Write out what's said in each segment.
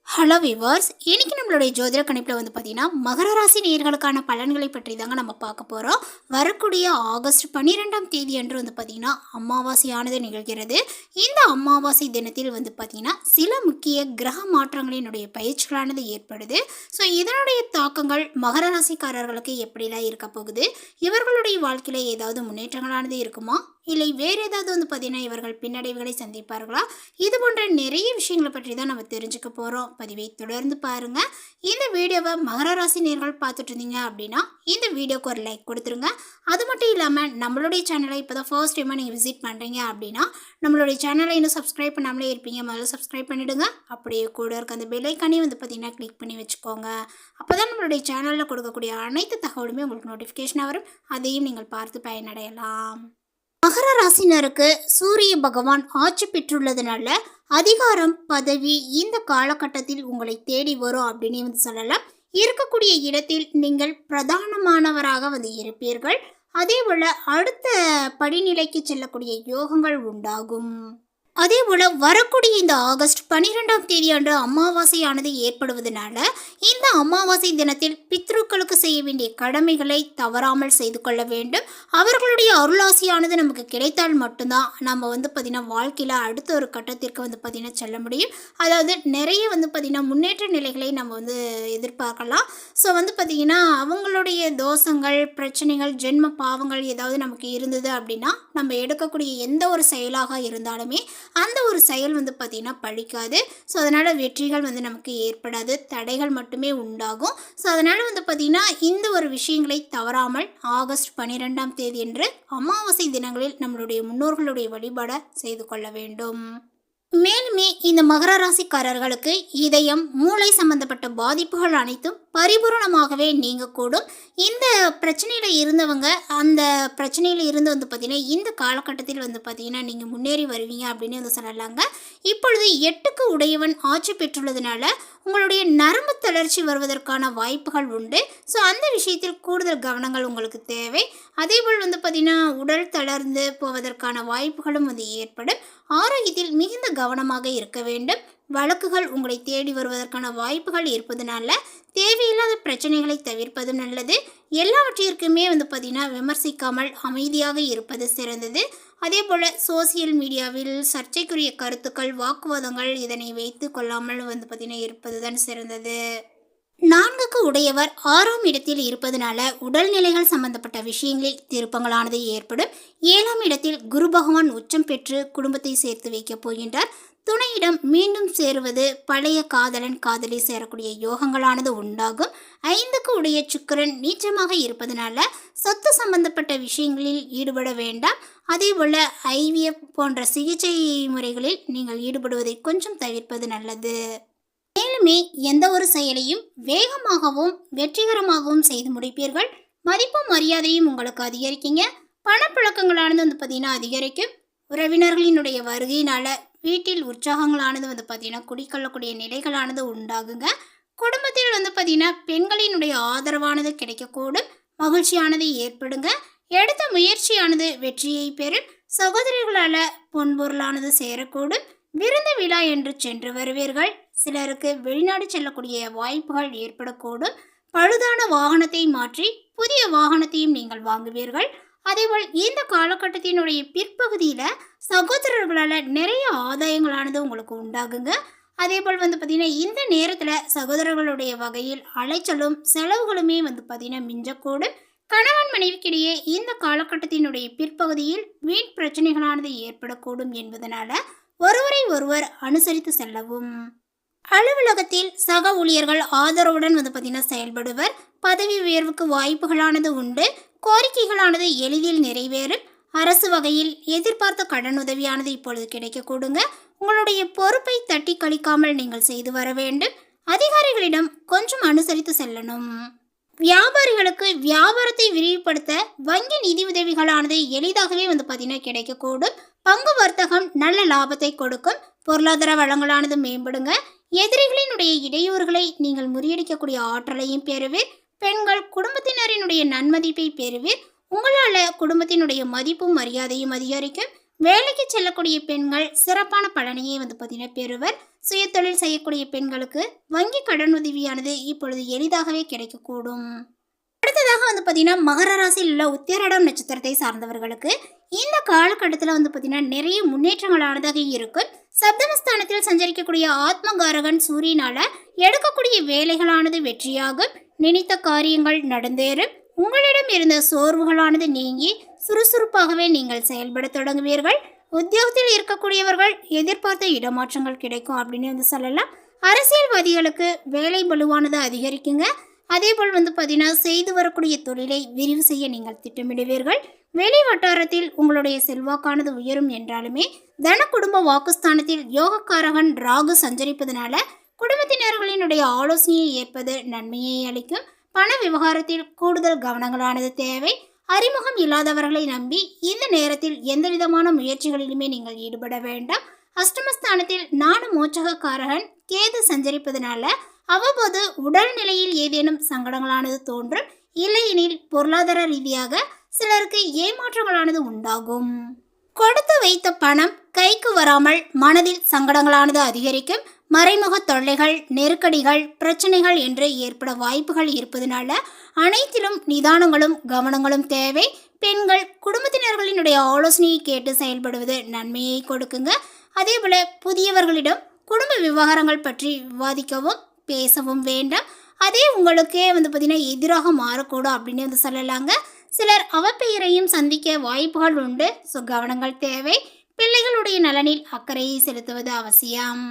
Hello viewers, இன்னைக்கு நம்மளுடைய ஜோதிட கணிப்பில் பார்த்தீங்கன்னா மகர ராசி நேயர்களுக்கான பலன்களை பற்றி தாங்க நம்ம பார்க்க போகிறோம். வரக்கூடிய ஆகஸ்ட் 12ஆம் தேதி அன்று பார்த்தீங்கன்னா அமாவாசையானது நிகழ்கிறது. இந்த அமாவாசை தினத்தில் பார்த்தீங்கன்னா சில முக்கிய கிரக மாற்றங்களினுடைய பயிற்சிகளானது ஏற்படுது. ஸோ இதனுடைய தாக்கங்கள் மகர ராசிக்காரர்களுக்கு எப்படிலாம் இருக்க போகுது, இவர்களுடைய வாழ்க்கையில் ஏதாவது முன்னேற்றங்களானது இருக்குமா, இல்லை வேறு ஏதாவது பார்த்தீங்கன்னா இவர்கள் பின்னடைவுகளை சந்திப்பார்களா, இது போன்ற நிறைய விஷயங்களை பற்றி தான் நம்ம தெரிஞ்சுக்க போகிறோம். பதிவை தொடர்ந்து பாருங்கள். இந்த வீடியோவை மகர ராசி நேர்கள் பார்த்துட்டு இருந்தீங்க அப்படின்னா இந்த வீடியோக்கு ஒரு லைக் கொடுத்துருங்க. அது மட்டும் இல்லாமல் நம்மளுடைய சேனலை இப்போ தான் ஃபர்ஸ்ட் டைமாக நீங்கள் விசிட் பண்ணுறீங்க அப்படின்னா நம்மளுடைய சேனலை இன்னும் சப்ஸ்கிரைப் பண்ணாமலே இருப்பீங்க, முதல்ல சப்ஸ்கிரைப் பண்ணிவிடுங்க. அப்படியே கூட இருக்க அந்த பெல் ஐக்கானே பார்த்தீங்கன்னா கிளிக் பண்ணி வச்சுக்கோங்க. அப்போ தான் நம்மளுடைய சேனலில் கொடுக்கக்கூடிய அனைத்து தகவலுமே உங்களுக்கு நோட்டிஃபிகேஷனாக வரும். அதையும் நீங்கள் பார்த்து பயனடையலாம். மகர ராசினருக்கு சூரிய பகவான் ஆட்சி பெற்றுள்ளதுனால அதிகாரம் பதவி இந்த காலகட்டத்தில் உங்களை தேடி வரும் அப்படின்னு சொல்லலாம். இருக்கக்கூடிய இடத்தில் நீங்கள் பிரதானமானவராக இருப்பீர்கள். அதே போல அடுத்த படிநிலைக்கு செல்லக்கூடிய யோகங்கள் உண்டாகும். அதே போல் வரக்கூடிய இந்த ஆகஸ்ட் 12ஆம் தேதி அன்று அமாவாசையானது ஏற்படுவதனால இந்த அமாவாசை தினத்தில் பித்ருக்களுக்கு செய்ய வேண்டிய கடமைகளை தவறாமல் செய்து கொள்ள வேண்டும். அவர்களுடைய அருளாசியானது நமக்கு கிடைத்தால் மட்டும்தான் நம்ம பார்த்திங்கன்னா வாழ்க்கையில் அடுத்த ஒரு கட்டத்திற்கு பார்த்திங்கன்னா செல்ல முடியும். அதாவது நிறைய பார்த்திங்கன்னா முன்னேற்ற நிலைகளை நம்ம எதிர்பார்க்கலாம். ஸோ பார்த்திங்கன்னா அவங்களுடைய தோஷங்கள், பிரச்சனைகள், ஜென்ம பாவங்கள் ஏதாவது நமக்கு இருந்தது அப்படின்னா நம்ம எடுக்கக்கூடிய எந்த ஒரு செயலாக இருந்தாலுமே அந்த ஒரு செயல் பார்த்திங்கன்னா பழிக்காது. ஸோ அதனால் வெற்றிகள் நமக்கு ஏற்படாது, தடைகள் மட்டுமே உண்டாகும். ஸோ அதனால் பார்த்திங்கன்னா இந்த ஒரு விஷயங்களை தவறாமல் ஆகஸ்ட் 12ஆம் தேதி என்று அமாவாசை தினங்களில் நம்மளுடைய முன்னோர்களுடைய வழிபாடை செய்து கொள்ள வேண்டும். மேலுமே இந்த மகர ராசிக்காரர்களுக்கு இதயம், மூளை சம்பந்தப்பட்ட பாதிப்புகள் அனைத்தும் பரிபூரணமாகவே நீங்கக்கூடும். இந்த பிரச்சனையில் இருந்தவங்க அந்த பிரச்சனையில் இருந்து பார்த்திங்கன்னா இந்த காலகட்டத்தில் பார்த்திங்கன்னா நீங்கள் முன்னேறி வருவீங்க அப்படின்னு சொல்லலாங்க. இப்பொழுது 8க்கு உடையவன் ஆட்சி பெற்றுள்ளதுனால உங்களுடைய நரம்பு தளர்ச்சி வருவதற்கான வாய்ப்புகள் உண்டு. ஸோ அந்த விஷயத்தில் கூடுதல் கவனங்கள் உங்களுக்கு தேவை. அதேபோல் பார்த்திங்கன்னா உடல் தளர்ந்து போவதற்கான வாய்ப்புகளும் ஏற்படும். ஆரோக்கியத்தில் மிகுந்த கவனமாக இருக்க வேண்டும். வழக்குகள் உங்களை தேடி வருவதற்கான வாய்ப்புகள் இருப்பதனால தேவையில்லாத பிரச்சனைகளை தவிர்ப்பதும் நல்லது. எல்லாவற்றிற்குமே பார்த்திங்கன்னா விமர்சிக்காமல் அமைதியாக இருப்பது சிறந்தது. அதே போல் சோசியல் மீடியாவில் சர்ச்சைக்குரிய கருத்துக்கள், வாக்குவாதங்கள் இதனை வைத்து கொள்ளாமல் பார்த்திங்கன்னா இருப்பது தான் சிறந்தது. 4க்கு உடையவர் 6ஆம் இடத்தில் இருப்பதனால உடல்நிலைகள் சம்பந்தப்பட்ட விஷயங்களில் திருப்பங்களானது ஏற்படும். 7ஆம் இடத்தில் குரு பகவான் உச்சம் பெற்று குடும்பத்தை சேர்த்து வைக்கப் போகின்றார். துணையிடம் மீண்டும் சேருவது, பழைய காதலன் காதலி சேரக்கூடிய யோகங்களானது உண்டாகும். 5க்கு உடைய சுக்கிரன் நீச்சமாக இருப்பதனால சொத்து சம்பந்தப்பட்ட விஷயங்களில் ஈடுபட வேண்டாம். அதே போல் IVF போன்ற சிகிச்சை முறைகளில் நீங்கள் ஈடுபடுவதை கொஞ்சம் தவிர்ப்பது நல்லது. மேலுமே எந்த ஒரு செயலையும் வேகமாகவும் வெற்றிகரமாகவும் செய்து முடிப்பீர்கள். மதிப்பும் மரியாதையும் உங்களுக்கு அதிகரிக்குங்க. பணப்பழக்கங்களானது பார்த்திங்கன்னா அதிகரிக்கும். உறவினர்களினுடைய வருகையினால் வீட்டில் உற்சாகங்களானது பார்த்திங்கன்னா குடிக்கொள்ளக்கூடிய நிலைகளானது உண்டாகுங்க. குடும்பத்தில் பார்த்திங்கன்னா பெண்களினுடைய ஆதரவானது கிடைக்கக்கூடும். மகிழ்ச்சியானது ஏற்படுங்க. எடுத்த முயற்சியானது வெற்றியை பெறும். சகோதரிகளால் பொன்பொருளானது சேரக்கூடும். விருந்து விழா என்று சென்று வருவீர்கள். சிலருக்கு வெளிநாடு செல்லக்கூடிய வாய்ப்புகள் ஏற்படக்கூடும். பழுதான வாகனத்தை மாற்றி புதிய வாகனத்தையும் நீங்கள் வாங்குவீர்கள். அதேபோல் இந்த காலகட்டத்தினுடைய பிற்பகுதியில் சகோதரர்களால் நிறைய ஆதாயங்களானது உங்களுக்கு உண்டாகுங்க. அதேபோல் பார்த்திங்கன்னா இந்த நேரத்தில் சகோதரர்களுடைய வகையில் அலைச்சலும் செலவுகளுமே பார்த்திங்கன்னா மிஞ்சக்கூடும். கணவன் மனைவிக்கிடையே இந்த காலகட்டத்தினுடைய பிற்பகுதியில் வீண் பிரச்சனைகளானது ஏற்படக்கூடும் என்பதனால ஒருவரை ஒருவர் அனுசரித்து செல்லவும். அலுவலகத்தில் சக ஊழியர்கள் ஆதரவுடன் பார்த்திங்கன்னா செயல்படுவர். பதவி உயர்வுக்கு வாய்ப்புகளானது உண்டு. கோரிக்கைகளானது எளிதில் நிறைவேறும். அரசு வகையில் எதிர்பார்த்த கடன் உதவியானது இப்பொழுது கிடைக்கக்கூடுங்க. உங்களுடைய பொறுப்பை தட்டி கழிக்காமல் நீங்கள் செய்து வர வேண்டும். அதிகாரிகளிடம் கொஞ்சம் அனுசரித்து செல்லணும். வியாபாரிகளுக்கு வியாபாரத்தை விரிவுபடுத்த வங்கி நிதி உதவிகளானது எளிதாகவே பார்த்திங்கன்னா கிடைக்கக்கூடும். பங்கு வர்த்தகம் நல்ல லாபத்தை கொடுக்கும். பொருளாதார வளங்களானது மேம்படுங்க. எதிரிகளினுடைய இடையூறுகளை நீங்கள் முறியடிக்கக்கூடிய ஆற்றலையும் பெறுவீர். பெண்கள் குடும்பத்தினரினுடைய நன்மதிப்பை பெறுவீர். உங்களால் குடும்பத்தினுடைய மதிப்பும் மரியாதையும் அதிகரிக்கும். வேலைக்கு செல்லக்கூடிய பெண்கள் சிறப்பான பலனையே வந்து பார்த்தீங்கன்னா பெறுவர். சுயதொழில் செய்யக்கூடிய பெண்களுக்கு வங்கி கடனுதவியானது இப்பொழுது எளிதாகவே கிடைக்கக்கூடும். அடுத்ததாக வந்து பார்த்தீங்கன்னா மகர ராசியில் உள்ள உத்திராடம் நட்சத்திரத்தை சார்ந்தவர்களுக்கு இந்த காலகட்டத்தில் வந்து பார்த்தீங்கன்னா நிறைய முன்னேற்றங்களானதாக இருக்கும். சப்தமஸ்தானத்தில் சஞ்சரிக்கக்கூடிய ஆத்மகாரகன் சூரியனால எடுக்கக்கூடிய வேலைகளானது வெற்றியாகும். நினைத்த காரியங்கள் நடந்தேறும். உங்களிடம் இருந்த சோர்வுகளானது நீங்கி சுறுசுறுப்பாகவே நீங்கள் செயல்பட தொடங்குவீர்கள். உத்தியோகத்தில் இருக்கக்கூடியவர்கள் எதிர்பார்த்த இடமாற்றங்கள் கிடைக்கும் அப்படின்னு வந்து சொல்லலாம். அரசியல்வாதிகளுக்கு வேலை பலுவானது அதிகரிக்குங்க. அதேபோல் வந்து பார்த்தீங்கன்னா செய்து வரக்கூடிய தொழிலை விரிவு செய்ய நீங்கள் திட்டமிடுவீர்கள். வெளி வட்டாரத்தில் உங்களுடைய செல்வாக்கானது உயரும் என்றாலுமே தன குடும்ப வாக்குஸ்தானத்தில் யோகக்காரகன் ராகு சஞ்சரிப்பதனால குடும்பத்தினர்களினுடைய ஆலோசனையை ஏற்பது நன்மையை அளிக்கும். பண விவகாரத்தில் கூடுதல் கவனங்களானது தேவை. அறிமுகம் இல்லாதவர்களை நம்பி இந்த நேரத்தில் எந்த விதமான முயற்சிகளிலுமே நீங்கள் ஈடுபட வேண்டாம். அஷ்டமஸ்தானத்தில் நாடு மோட்சகக்காரகன் கேது சஞ்சரிப்பதனால அவ்வப்போது உடல்நிலையில் ஏதேனும் சங்கடங்களானது தோன்றும். இல்லையெனில் பொருளாதார ரீதியாக சிலருக்கு ஏமாற்றங்களானது உண்டாகும். கொடுத்து வைத்த பணம் கைக்கு வராமல் மனதில் சங்கடங்களானது அதிகரிக்கும். மறைமுக தொல்லைகள், நெருக்கடிகள், பிரச்சனைகள் என்று ஏற்பட வாய்ப்புகள் இருப்பதனால அனைத்திலும் நிதானங்களும் கவனங்களும் தேவை. பெண்கள் குடும்பத்தினர்களினுடைய ஆலோசனையை கேட்டு செயல்படுவது நன்மையை கொடுக்குங்க. அதே போல புதியவர்களிடம் குடும்ப விவகாரங்கள் பற்றி விவாதிக்கவும் பேசவும் வேண்டாம். அதே உங்களுக்கே வந்து பார்த்தீங்கன்னா எதிராக மாறக்கூடும் அப்படின்னு வந்து சொல்லலாங்க. சிலர் அவப்பெயரையும் சந்திக்க வாய்ப்புகள் உண்டு. ஸோ கவனங்கள் தேவை. பிள்ளைகளுடைய நலனில் அக்கறையை செலுத்துவது அவசியம்.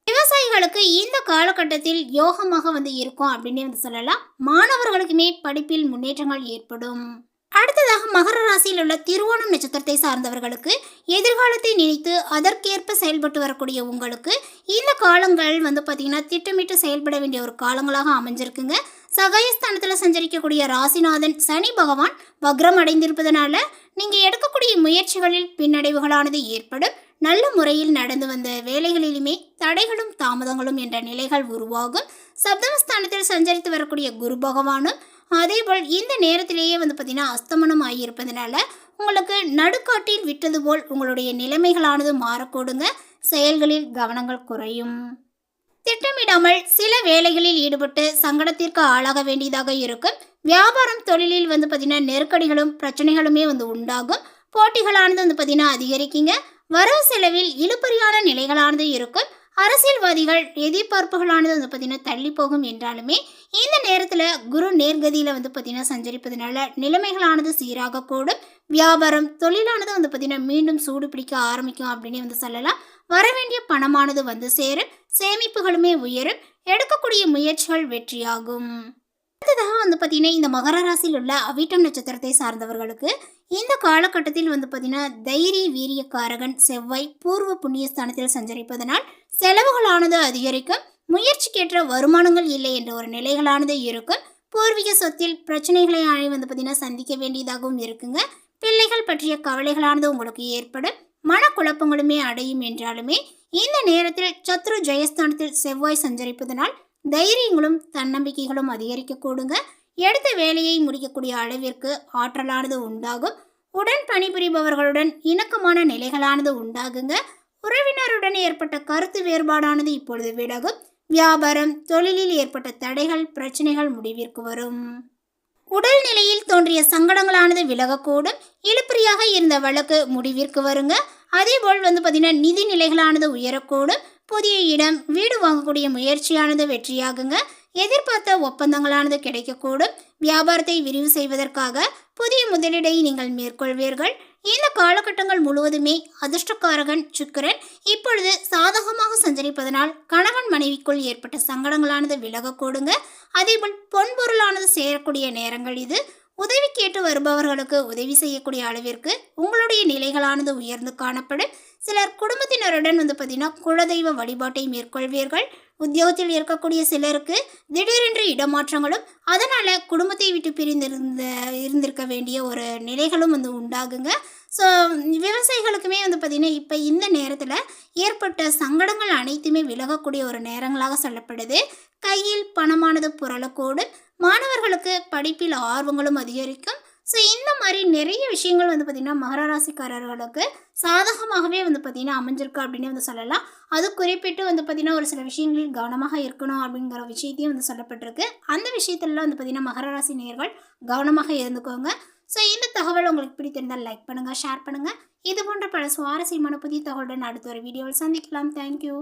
விவசாயிகளுக்கு இந்த காலகட்டத்தில் யோகமாக வந்து இருக்கும் அப்படின்னு வந்து சொல்லலாம். மாணவர்களுக்குமே படிப்பில் முன்னேற்றங்கள் ஏற்படும். அடுத்ததாக மகர ராசியில் உள்ள திருவோணம் நட்சத்திரத்தை சார்ந்தவர்களுக்கு எதிர்காலத்தை நினைத்து அதற்கேற்ப செயல்பட்டு வரக்கூடிய உங்களுக்கு இந்த காலங்கள் வந்து பார்த்தீங்கன்னா திட்டமிட்டு செயல்பட வேண்டிய ஒரு காலங்களாக அமைஞ்சிருக்குங்க. சகாயஸ்தானத்தில் சஞ்சரிக்கக்கூடிய ராசிநாதன் சனி பகவான் வக்ரம் அடைந்திருப்பதனால நீங்கள் எடுக்கக்கூடிய முயற்சிகளில் பின்னடைவுகளானது ஏற்படும். நல்ல முறையில் நடந்து வந்த வேலைகளிலுமே தடைகளும் தாமதங்களும் என்ற நிலைகள் உருவாகும். சப்தமஸ்தானத்தில் சஞ்சரித்து வரக்கூடிய குரு பகவானும் அதேபோல் இந்த நேரத்திலேயே வந்து பார்த்தீங்கன்னா அஸ்தமனம் ஆகியிருப்பதனால உங்களுக்கு நடுக்காட்டில் விட்டது போல் உங்களுடைய நிலைமைகளானது மாறக்கூடுங்க. செயல்களில் கவனங்கள் குறையும். திட்டமிடாமல் சில வேலைகளில் ஈடுபட்டு சங்கடத்திற்கு ஆளாக வேண்டியதாக இருக்கும். வியாபாரம் தொழிலில் வந்து பார்த்தீங்கன்னா நெருக்கடிகளும் பிரச்சனைகளுமே வந்து உண்டாகும். போட்டிகளானது வந்து பார்த்தீங்கன்னா அதிகரிக்குங்க. வரவு செலவில் இழுபறியான நிலைகளானது இருக்கும். அரசியல்வாதிகள் எதிர்பார்ப்புகளானது வந்து பார்த்தீங்கன்னா தள்ளி போகும் என்றாலுமே இந்த நேரத்தில் குரு நேர்கதியில் வந்து பார்த்தீங்கன்னா சஞ்சரிப்பதனால நிலைமைகளானது சீராக கூடும். வியாபாரம் தொழிலானது வந்து பார்த்தீங்கன்னா மீண்டும் சூடு பிடிக்க ஆரம்பிக்கும் அப்படின்னு வந்து சொல்லலாம். வரவேண்டிய பணமானது வந்து சேரும். சேமிப்புகளுமே உயரும். எடுக்கக்கூடிய முயற்சிகள் வெற்றியாகும். அடுத்ததாக வந்து பார்த்தீங்கன்னா இந்த மகர ராசியில் உள்ள அவிட்டம் நட்சத்திரத்தை சார்ந்தவர்களுக்கு இந்த காலகட்டத்தில் வந்து பார்த்தீங்கன்னா தைரிய வீரியக்காரகன் செவ்வாய் பூர்வ புண்ணியஸ்தானத்தில் சஞ்சரிப்பதனால் செலவுகளானது அதிகரிக்கும். முயற்சிக்கேற்ற வருமானங்கள் இல்லை என்ற ஒரு நிலைகளானது இருக்கும். பூர்வீக சொத்தில் பிரச்சனைகளை வந்து பார்த்தீங்கன்னா சந்திக்க வேண்டியதாகவும் இருக்குங்க. பிள்ளைகள் பற்றிய கவலைகளானது உங்களுக்கு ஏற்படும். மனக்குழப்பங்களுமே அடையும் என்றாலுமே இந்த நேரத்தில் சத்ரு ஜெயஸ்தானத்தில் செவ்வாய் சஞ்சரிப்பதனால் தைரியங்களும் தன்னம்பிக்கைகளும் அதிகரிக்க கூடுங்க. எடுத்த வேலையை முடிக்கக்கூடிய அளவிற்கு ஆற்றலானது உண்டாகும். உடன் பணிபுரிபவர்களுடன் இணக்கமான நிலைகளானது உண்டாகுங்க. உறவினருடன் ஏற்பட்ட கருத்து வேறுபாடானது இப்பொழுது விலகும். வியாபாரம் தொழிலில் ஏற்பட்ட தடைகள் பிரச்சனைகள் முடிவிற்கு வரும். உடல் நிலையில் தோன்றிய சங்கடங்களானது விலகக்கூடும். இழுபறியாக இருந்த வழக்கு முடிவிற்கு வருங்க. அதேபோல் வந்து பார்த்தீங்கன்னா நிதி நிலைகளானது உயரக்கூடும். புதிய இடம் வீடு வாங்கக்கூடிய முயற்சியானது வெற்றியாகுங்க. எதிர்பார்த்த ஒப்பந்தங்களானது கிடைக்கக்கூடும். வியாபாரத்தை விரிவு செய்வதற்காக புதிய முதலீடை நீங்கள் மேற்கொள்வீர்கள். இந்த காலகட்டங்கள் முழுவதுமே அதிர்ஷ்டக்காரகன் சுக்கிரன் இப்பொழுது சாதகமாக சஞ்சரிப்பதனால் கணவன் மனைவிக்குள் ஏற்பட்ட சங்கடங்களானது விலகக்கூடுங்க. அதேபோல் பொன்பொருளானது சேரக்கூடிய நேரங்கள் இது. உதவி கேட்டு வருபவர்களுக்கு உதவி செய்யக்கூடிய அளவிற்கு உங்களுடைய நிலைகளானது உயர்ந்து காணப்படும். சிலர் குடும்பத்தினருடன் வந்து பார்த்தீங்கன்னா குலதெய்வ வழிபாட்டை மேற்கொள்வீர்கள். உத்தியோகத்தில் இருக்கக்கூடிய சிலருக்கு திடீரென்று இடமாற்றங்களும் அதனால் குடும்பத்தை விட்டு இருந்திருக்க வேண்டிய ஒரு நிலைகளும் வந்து உண்டாகுங்க. ஸோ விவசாயிகளுக்குமே வந்து பார்த்திங்கன்னா இப்போ இந்த நேரத்தில் ஏற்பட்ட சங்கடங்கள் அனைத்துமே விலகக்கூடிய ஒரு நேரங்களாக சொல்லப்படுது. கையில் பணமானது புரளக்கூடும். மாணவர்களுக்கு படிப்பில் ஆர்வங்களும் அதிகரிக்கும். ஸோ இந்த மாதிரி நிறைய விஷயங்கள் வந்து பார்த்திங்கன்னா மகர ராசிக்காரர்களுக்கு சாதகமாகவே வந்து பார்த்திங்கன்னா அமைஞ்சிருக்கு அப்படின்னு வந்து சொல்லலாம். அது குறிப்பிட்டு வந்து பார்த்திங்கன்னா ஒரு சில விஷயங்களில் கவனமாக இருக்கணும் அப்படிங்கிற விஷயத்தையும் வந்து சொல்லப்பட்டிருக்கு. அந்த விஷயத்துலலாம் வந்து பார்த்திங்கன்னா மகர ராசி நேயர்கள் கவனமாக இருந்துக்கோங்க. ஸோ இந்த தகவல் உங்களுக்கு பிடித்திருந்தால் லைக் பண்ணுங்கள், ஷேர் பண்ணுங்கள். இது போன்ற பல சுவாரஸ்யமான புதிய தகவலுடன் அடுத்த ஒரு வீடியோவில் சந்திக்கலாம். தேங்க்யூ.